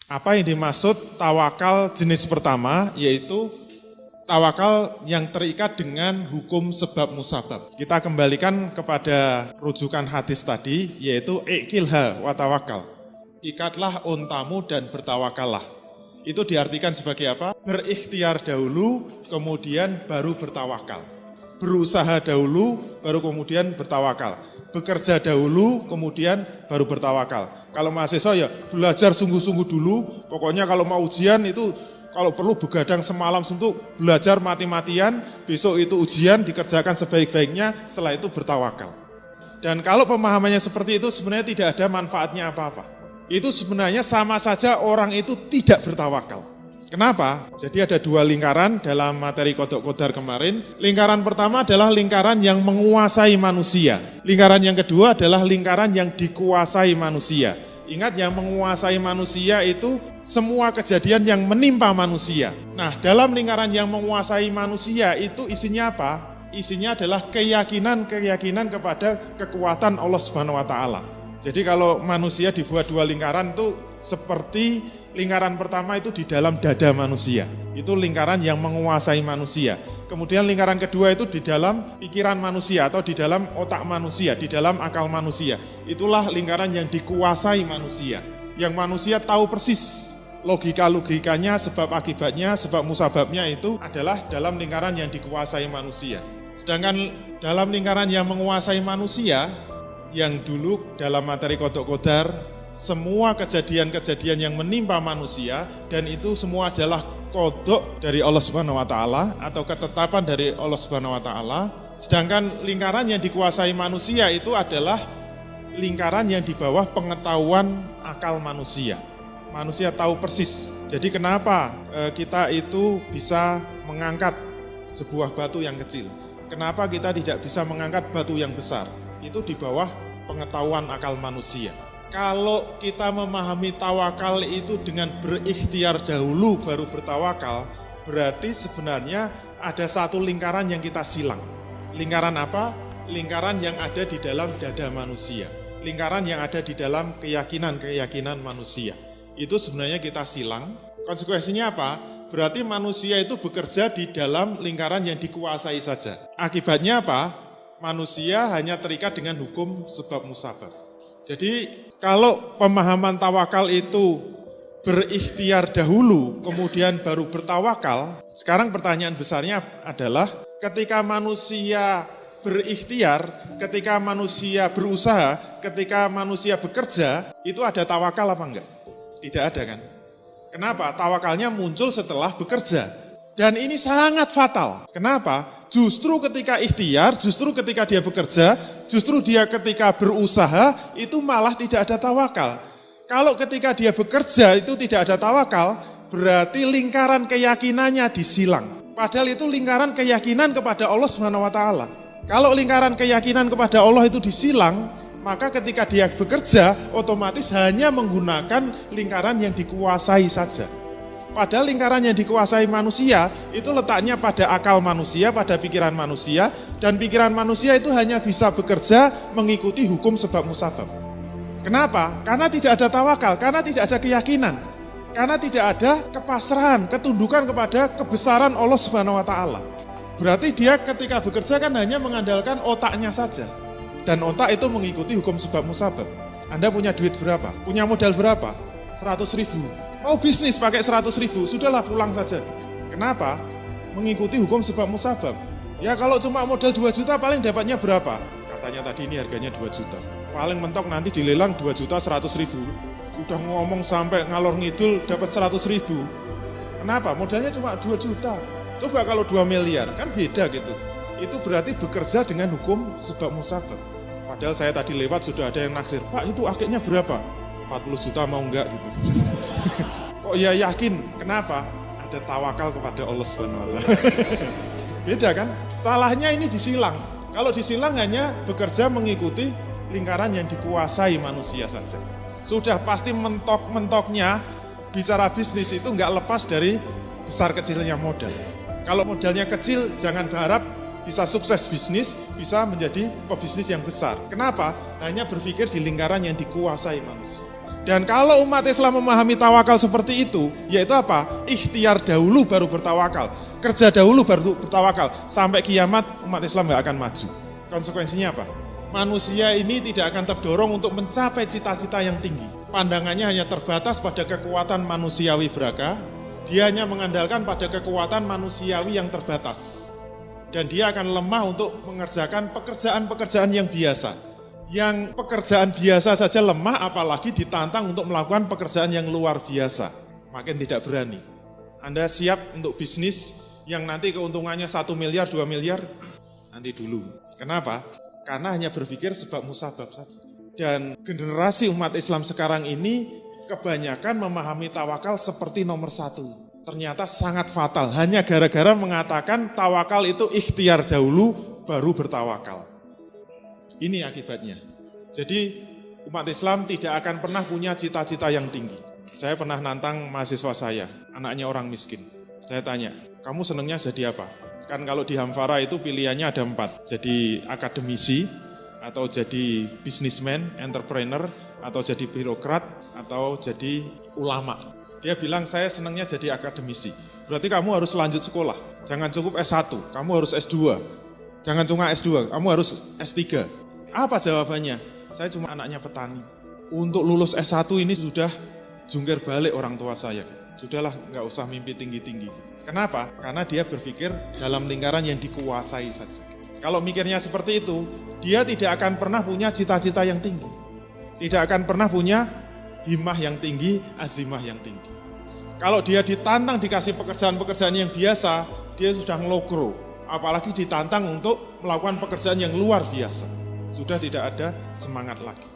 Apa yang dimaksud tawakal jenis pertama, yaitu tawakal yang terikat dengan hukum sebab musabab. Kita kembalikan kepada rujukan hadis tadi, yaitu ikilha wa tawakal. Ikatlah untamu dan bertawakallah. Itu diartikan sebagai apa? Berikhtiar dahulu, kemudian baru bertawakal. Berusaha dahulu, baru kemudian bertawakal. Bekerja dahulu, kemudian baru bertawakal. Kalau mahasiswa ya belajar sungguh-sungguh dulu, pokoknya kalau mau ujian itu kalau perlu begadang semalam untuk belajar mati-matian, besok itu ujian dikerjakan sebaik-baiknya, setelah itu bertawakal. Dan kalau pemahamannya seperti itu sebenarnya tidak ada manfaatnya apa-apa. Itu sebenarnya sama saja orang itu tidak bertawakal. Kenapa? Jadi ada dua lingkaran dalam materi Qodok Qodar kemarin. Lingkaran pertama adalah lingkaran yang menguasai manusia. Lingkaran yang kedua adalah lingkaran yang dikuasai manusia. Ingat, yang menguasai manusia itu semua kejadian yang menimpa manusia. Nah, dalam lingkaran yang menguasai manusia itu isinya apa? Isinya adalah keyakinan kepada kekuatan Allah Subhanahu wa taala. Jadi kalau manusia dibuat dua lingkaran itu seperti lingkaran pertama itu di dalam dada manusia. Itu lingkaran yang menguasai manusia. Kemudian lingkaran kedua itu di dalam pikiran manusia atau di dalam otak manusia, di dalam akal manusia. Itulah lingkaran yang dikuasai manusia. Yang manusia tahu persis logika-logikanya, sebab akibatnya, sebab musababnya itu adalah dalam lingkaran yang dikuasai manusia. Sedangkan dalam lingkaran yang menguasai manusia, yang dulu dalam materi Qodok Qodar, semua kejadian-kejadian yang menimpa manusia dan itu semua adalah qodok dari Allah Subhanahu wa taala atau ketetapan dari Allah Subhanahu wa taala. Sedangkan lingkaran yang dikuasai manusia itu adalah lingkaran yang di bawah pengetahuan akal manusia. Manusia tahu persis. Jadi kenapa kita itu bisa mengangkat sebuah batu yang kecil? Kenapa kita tidak bisa mengangkat batu yang besar? Itu di bawah pengetahuan akal manusia. Kalau kita memahami tawakal itu dengan berikhtiar dahulu baru bertawakal, berarti sebenarnya ada satu lingkaran yang kita silang. Lingkaran apa? Lingkaran yang ada di dalam dada manusia. Lingkaran yang ada di dalam keyakinan manusia. Itu sebenarnya kita silang. Konsekuensinya apa? Berarti manusia itu bekerja di dalam lingkaran yang dikuasai saja. Akibatnya apa? Manusia hanya terikat dengan hukum sebab musabab. Jadi kalau pemahaman tawakal itu berikhtiar dahulu, kemudian baru bertawakal, sekarang pertanyaan besarnya adalah ketika manusia berikhtiar, ketika manusia berusaha, ketika manusia bekerja, itu ada tawakal apa enggak? Tidak ada kan? Kenapa? Tawakalnya muncul setelah bekerja. Dan ini sangat fatal. Kenapa? Justru ketika ikhtiar, justru ketika dia bekerja, justru dia ketika berusaha, itu malah tidak ada tawakal. Kalau ketika dia bekerja itu tidak ada tawakal, berarti lingkaran keyakinannya disilang. Padahal itu lingkaran keyakinan kepada Allah Subhanahu wa taala. Kalau lingkaran keyakinan kepada Allah itu disilang, maka ketika dia bekerja, otomatis hanya menggunakan lingkaran yang dikuasai saja. Padahal lingkaran yang dikuasai manusia itu letaknya pada akal manusia, pada pikiran manusia, dan pikiran manusia itu hanya bisa bekerja mengikuti hukum sebab musabab. Kenapa? Karena tidak ada tawakal, karena tidak ada keyakinan, karena tidak ada kepasrahan, ketundukan kepada kebesaran Allah Subhanahu wa taala. Berarti dia ketika bekerja kan hanya mengandalkan otaknya saja. Dan otak itu mengikuti hukum sebab musabab. Anda punya duit berapa? Punya modal berapa? 100.000. Mau bisnis pakai 100.000, sudahlah pulang saja. Kenapa? Mengikuti hukum sebab musabab. Ya kalau cuma modal 2 juta paling dapatnya berapa? Katanya tadi ini harganya 2 juta. Paling mentok nanti dilelang 2.100.000. Sudah ngomong sampai ngalor ngidul dapat 100.000. Kenapa? Modalnya cuma 2 juta. Coba kalau 2 miliar, kan beda gitu. Itu berarti bekerja dengan hukum sebab musabab. Padahal saya tadi lewat sudah ada yang naksir, Pak itu akhirnya berapa? 40 juta mau enggak gitu. Kok ya yakin? Kenapa? Ada tawakal kepada Allah Subhanahu wa taala. Beda kan? Salahnya ini disilang. Kalau disilang hanya bekerja mengikuti lingkaran yang dikuasai manusia saja. Sudah pasti mentok-mentoknya bicara bisnis itu enggak lepas dari besar kecilnya modal. Kalau modalnya kecil jangan berharap bisa sukses bisnis, bisa menjadi pebisnis yang besar. Kenapa? Hanya berpikir di lingkaran yang dikuasai manusia. Dan kalau umat Islam memahami tawakal seperti itu, yaitu apa? Ikhtiar dahulu baru bertawakal. Kerja dahulu baru bertawakal. Sampai kiamat umat Islam gak akan maju. Konsekuensinya apa? Manusia ini tidak akan terdorong untuk mencapai cita-cita yang tinggi. Pandangannya hanya terbatas pada kekuatan manusiawi belaka. Dia hanya mengandalkan pada kekuatan manusiawi yang terbatas. Dan dia akan lemah untuk mengerjakan pekerjaan-pekerjaan yang biasa. Yang pekerjaan biasa saja lemah, apalagi ditantang untuk melakukan pekerjaan yang luar biasa. Makin tidak berani. Anda siap untuk bisnis yang nanti keuntungannya 1 miliar, 2 miliar? Nanti dulu. Kenapa? Karena hanya berpikir sebab musabab saja. Dan generasi umat Islam sekarang ini kebanyakan memahami tawakal seperti nomor 1. Ternyata sangat fatal. Hanya gara-gara mengatakan tawakal itu ikhtiar dahulu baru bertawakal. Ini akibatnya. Jadi umat Islam tidak akan pernah punya cita-cita yang tinggi. Saya pernah nantang mahasiswa saya, anaknya orang miskin. Saya tanya, kamu senangnya jadi apa? Kan kalau di Hamfara itu pilihannya ada 4. Jadi akademisi, atau jadi businessman, entrepreneur, atau jadi birokrat, atau jadi ulama. Dia bilang saya senangnya jadi akademisi. Berarti kamu harus lanjut sekolah. Jangan cukup S1, kamu harus S2. Jangan cuma S2, kamu harus S3. Apa jawabannya? Saya cuma anaknya petani. Untuk lulus S1 ini sudah jungkir balik orang tua saya. Sudahlah, nggak usah mimpi tinggi-tinggi. Kenapa? Karena dia berpikir dalam lingkaran yang dikuasai saja. Kalau mikirnya seperti itu, dia tidak akan pernah punya cita-cita yang tinggi. Tidak akan pernah punya himmah yang tinggi, azimah yang tinggi. Kalau dia ditantang dikasih pekerjaan-pekerjaan yang biasa, dia sudah ngelokro. Apalagi ditantang untuk melakukan pekerjaan yang luar biasa. Sudah tidak ada semangat lagi.